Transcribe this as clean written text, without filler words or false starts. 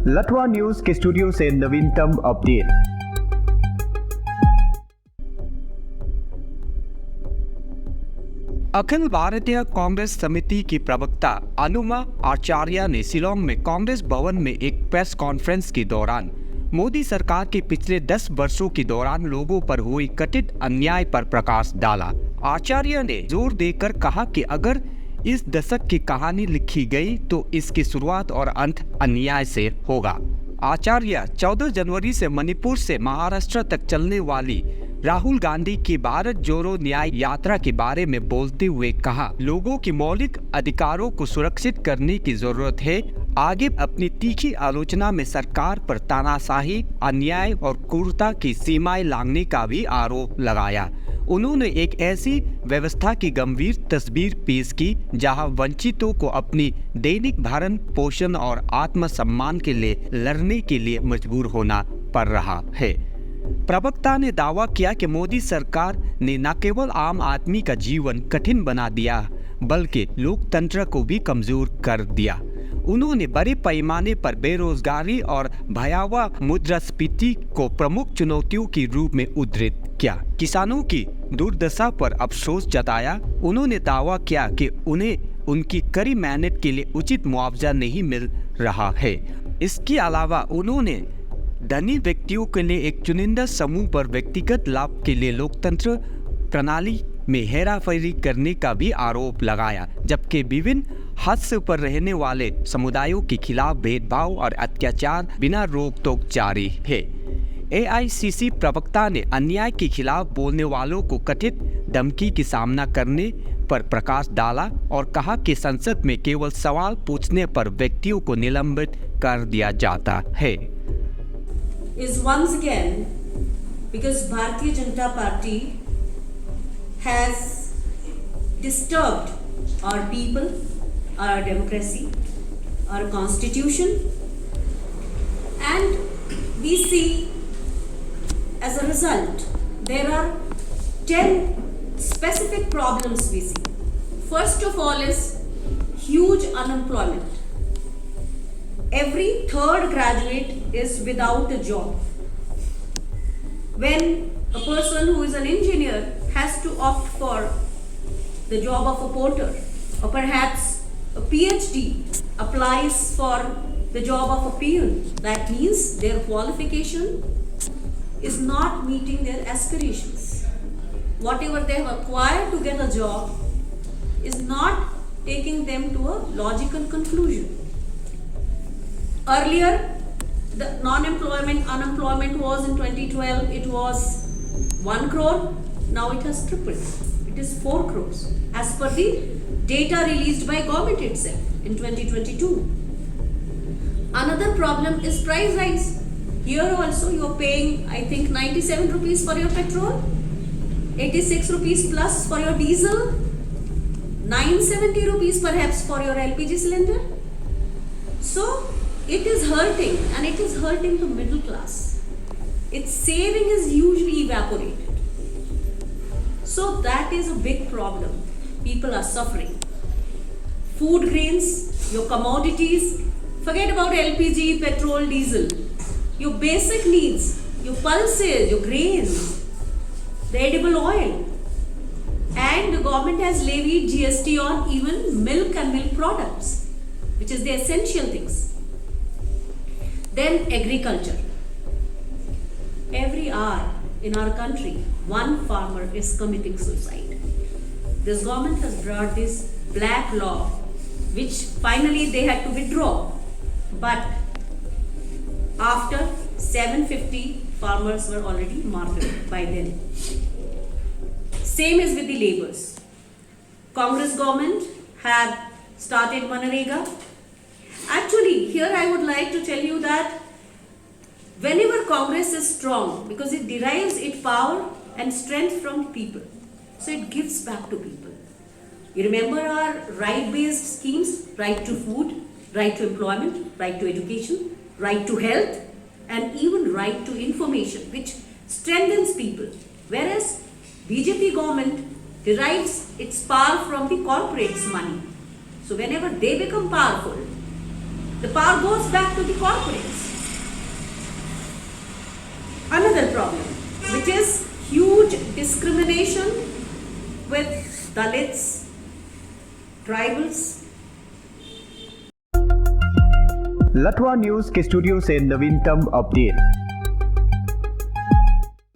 लतवा news के studio से नवीनतम अपडेट। अखिल भारतीय कांग्रेस समिति की प्रवक्ता अनुमा आचार्य ने शिलोंग में कांग्रेस भवन में एक प्रेस कॉन्फ्रेंस के दौरान मोदी सरकार के पिछले 10 वर्षों के दौरान लोगों पर हुई कथित अन्याय पर प्रकाश डाला। आचार्य ने जोर देकर कहा कि अगर इस दशक की कहानी लिखी गई तो इसकी शुरुआत और अंत अन्याय से होगा। आचार्य 14 जनवरी से मणिपुर से महाराष्ट्र तक चलने वाली राहुल गांधी की भारत जोड़ो न्याय यात्रा के बारे में बोलते हुए कहा, लोगों की मौलिक अधिकारों को सुरक्षित करने की जरूरत है। आगे अपनी तीखी आलोचना में सरकार पर तानाशाही, अन्याय और क्रूरता की सीमाएं लांघने का भी आरोप लगाया। उन्होंने एक ऐसी व्यवस्था की गंभीर तस्वीर पेश की जहां वंचितों को अपनी दैनिक भरण पोषण और आत्मसम्मान के लिए लड़ने के लिए मजबूर होना पड़ रहा है। प्रवक्ता ने दावा किया कि मोदी सरकार ने न केवल आम आदमी का जीवन कठिन बना दिया बल्कि लोकतंत्र को भी कमजोर कर दिया। उन्होंने बड़े पैमाने पर बेरोजगारी और भयावह मुद्रास्फीति को प्रमुख चुनौतियों के रूप में उद्धृत किया। किसानों की दुर्दशा पर अफसोस जताया। उन्होंने दावा किया कि उन्हें उनकी कड़ी मेहनत के लिए उचित मुआवजा नहीं मिल रहा है। इसके अलावा उन्होंने धनी व्यक्तियों के लिए एक चुनिंदा समूह पर व्यक्तिगत लाभ के लिए लोकतंत्र प्रणाली में हेराफेरी करने का भी आरोप लगाया, जबकि विभिन्न हद पर रहने वाले समुदायों के खिलाफ भेदभाव और अत्याचार बिना रोक टोक जारी है। एआईसीसी प्रवक्ता ने अन्याय के खिलाफ बोलने वालों को कथित धमकी की सामना करने पर प्रकाश डाला और कहा कि संसद में केवल सवाल पूछने पर व्यक्तियों को निलंबित कर दिया जाता है। Is once again because Bharatiya Janata Party has disturbed our people, our democracy, our constitution, and we see as a result there are 10 specific problems we see. First of all is huge unemployment. Every third graduate is without a job. When a person who is an engineer has to opt for the job of a porter, or perhaps a PhD applies for the job of a peon, that means their qualification is not meeting their aspirations. Whatever they have acquired to get a job is not taking them to a logical conclusion. Earlier, the unemployment was in 2012, it was 1 crore, now it has tripled. It is 4 crores as per the data released by government itself in 2022. Another problem is price rise. Here also you are paying, I think, 97 rupees for your petrol, 86 rupees plus for your diesel, 970 rupees perhaps for your LPG cylinder. So, it is hurting, and it is hurting the middle class. Its saving is usually evaporated. So that is a big problem. People are suffering. Food grains, your commodities, forget about LPG, petrol, diesel. Your basic needs, your pulses, your grains, the edible oil. And the government has levied GST on even milk and milk products, which is the essential things. Then agriculture. Every hour in our country, one farmer is committing suicide. This government has brought this black law, which finally they had to withdraw. But after 750 farmers were already martyred by then. Same is with the labours. Congress government had started Manrega. Actually, here I would like to tell you that whenever Congress is strong, because it derives its power and strength from people, so it gives back to people. You remember our right-based schemes, right to food, right to employment, right to education, right to health, and even right to information, which strengthens people. Whereas BJP government derives its power from the corporates' money. So whenever they become powerful, The power goes back to the corporates. Another problem, which is huge discrimination with Dalits, tribals. लतवा news के studio से नवीनतम update.